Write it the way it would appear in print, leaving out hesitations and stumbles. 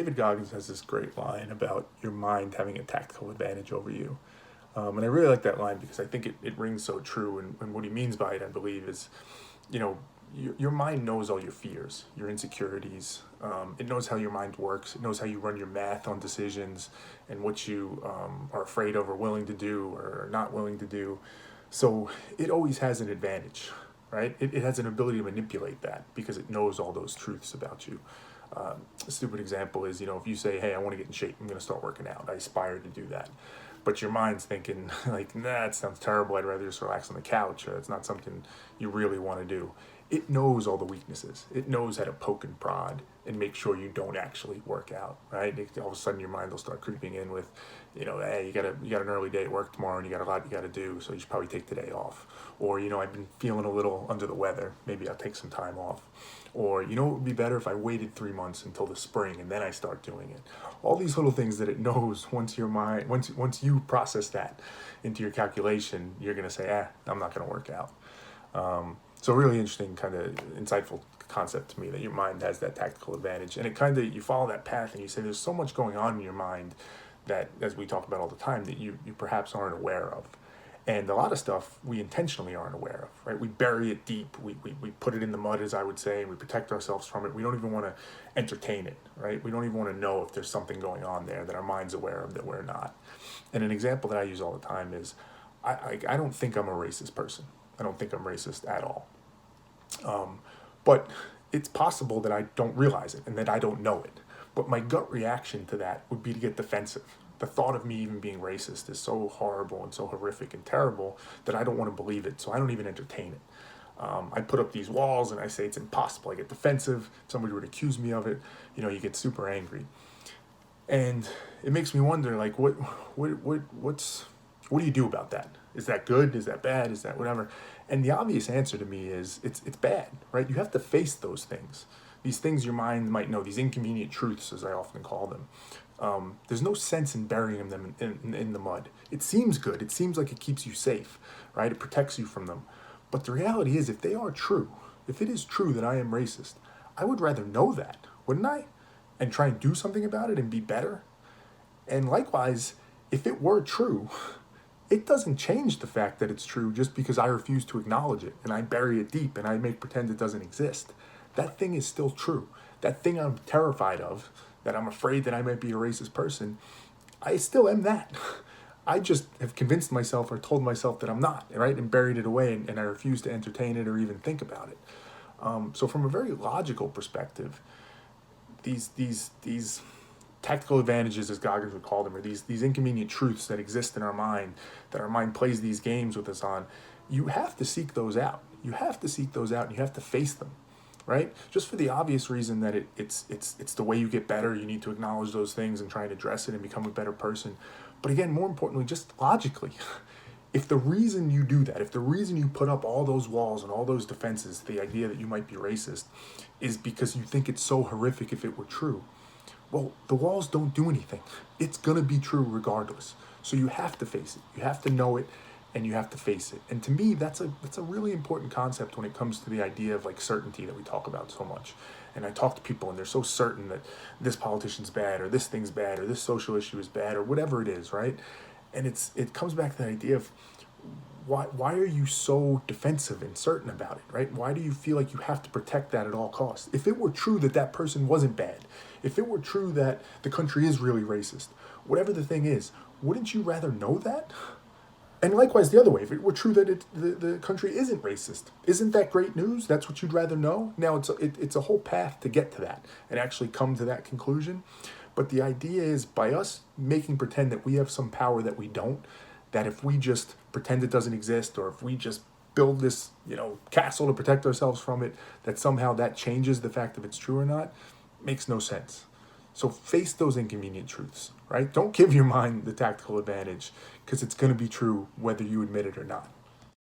David Goggins has this great line about your mind having a tactical advantage over you. And I really like that line because I think it rings so true. And what he means by it, I believe, is, you know, your mind knows all your fears, your insecurities. It knows how your mind works. It knows how you run your math on decisions and what you are afraid of or willing to do or not willing to do. So it always has an advantage, right? It has an ability to manipulate that because it knows all those truths about you. A stupid example is, if you say, hey, I want to get in shape, I'm going to start working out. I aspire to do that. But your mind's thinking, like, nah, it sounds terrible. I'd rather just relax on the couch. It's not something you really want to do. It knows all the weaknesses. It knows how to poke and prod and make sure you don't actually work out, right? All of a sudden your mind will start creeping in with, hey, you got an early day at work tomorrow and you got a lot you got to do, so you should probably take today off. Or, I've been feeling a little under the weather. Maybe I'll take some time off. Or, it would be better if I waited 3 months until the spring and then I start doing it. All these little things that it knows once you process that into your calculation, you're going to say, I'm not going to work out. So really interesting, kind of insightful concept to me that your mind has that tactical advantage. And you follow that path and you say there's so much going on in your mind that, as we talk about all the time, that you perhaps aren't aware of. And a lot of stuff we intentionally aren't aware of, right? We bury it deep. We put it in the mud, as I would say, and we protect ourselves from it. We don't even want to entertain it, right? We don't even want to know if there's something going on there that our mind's aware of that we're not. And an example that I use all the time is I don't think I'm a racist person. I don't think I'm racist at all. But it's possible that I don't realize it and that I don't know it. But my gut reaction to that would be to get defensive. The thought of me even being racist is so horrible and so horrific and terrible that I don't want to believe it, so I don't even entertain it. I put up these walls and I say it's impossible. I get defensive. If somebody would accuse me of it, you get super angry. And it makes me wonder, like, what do you do about that? Is that good? Is that bad? Is that whatever? And the obvious answer to me is it's bad, right? You have to face those things. These things your mind might know, these inconvenient truths, as I often call them. There's no sense in burying them in the mud. It seems good. It seems like it keeps you safe, right? It protects you from them. But the reality is, if they are true, if it is true that I am racist, I would rather know that, wouldn't I? And try and do something about it and be better. And likewise, if it were true, it doesn't change the fact that it's true just because I refuse to acknowledge it and I bury it deep and I make pretend it doesn't exist. That thing is still true. That thing I'm terrified of, that I'm afraid that I might be a racist person, I still am that. I just have convinced myself or told myself that I'm not, right? And buried it away and I refuse to entertain it or even think about it. So from a very logical perspective, these tactical advantages, as Goggins would call them, or these inconvenient truths that exist in our mind, that our mind plays these games with us on, you have to seek those out. You have to seek those out and you have to face them, right? Just for the obvious reason that it's the way you get better. You need to acknowledge those things and try and address it and become a better person. But again, more importantly, just logically, if the reason you do that, if the reason you put up all those walls and all those defenses, the idea that you might be racist, is because you think it's so horrific if it were true, well, the walls don't do anything. It's going to be true regardless. So you have to face it. You have to know it and you have to face it. And to me, that's a really important concept when it comes to the idea of like certainty that we talk about so much. And I talk to people and they're so certain that this politician's bad or this thing's bad or this social issue is bad or whatever it is, right? And it comes back to the idea of why are you so defensive and certain about it, right? Why do you feel like you have to protect that at all costs? If it were true that that person wasn't bad, if it were true that the country is really racist, whatever the thing is, wouldn't you rather know that? And likewise, the other way, if it were true that the country isn't racist, isn't that great news? That's what you'd rather know? Now, it's a whole path to get to that and actually come to that conclusion. But the idea is, by us making pretend that we have some power that we don't, that if we just pretend it doesn't exist, or if we just build this, castle to protect ourselves from it, that somehow that changes the fact if it's true or not, makes no sense. So face those inconvenient truths, right? Don't give your mind the tactical advantage because it's going to be true whether you admit it or not.